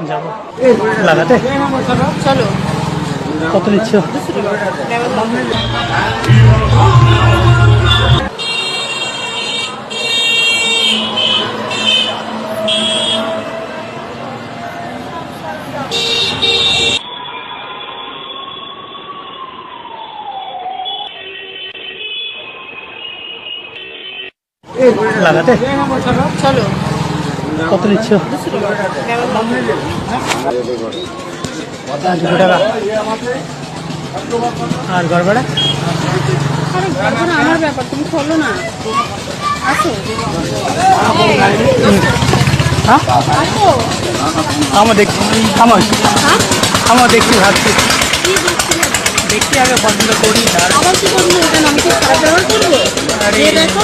যাবো লাগাতে, চলো। কত নিচ্ছ? লাগাতে, চলো। কত নিচ্ছ? 200 টাকা। আর ঘর ভাড়া? আমার ব্যাপার, তুমি খোলো না। আসো। হ্যাঁ আমার দেখছি, আমার দেখছি, ভাবছি দেখছি, আগে পছন্দ করি। আবার কি করবো? এটা আমি কি খারাপ ব্যবহার করবো? দেখো,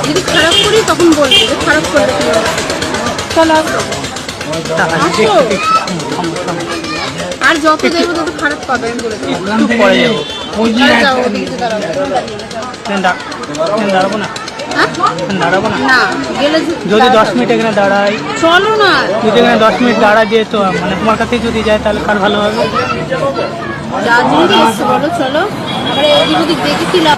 যদি খারাপ করি তখন বলবো যে খারাপ করলে কি হবে। চলো আসো। আর যত দেবো তত খারাপ পাবে, আমি বলে দিই। একটু পরে যাবো, যাও, ওদিকে দাঁড়াবো। দাঁড়াবো না, দাঁড়াবো না। না গেলে যদি 10 মিনিট এখানে দাঁড়াই, চলো না। যদি এখানে 10 মিনিট দাঁড়া দিয়ে তো মানে তোমার কাছে যদি যায় তাহলে কার ভালো হবে? যা জিনিস এসছে বলো, চলো। এদিক ওদিক দেখেছিলাম।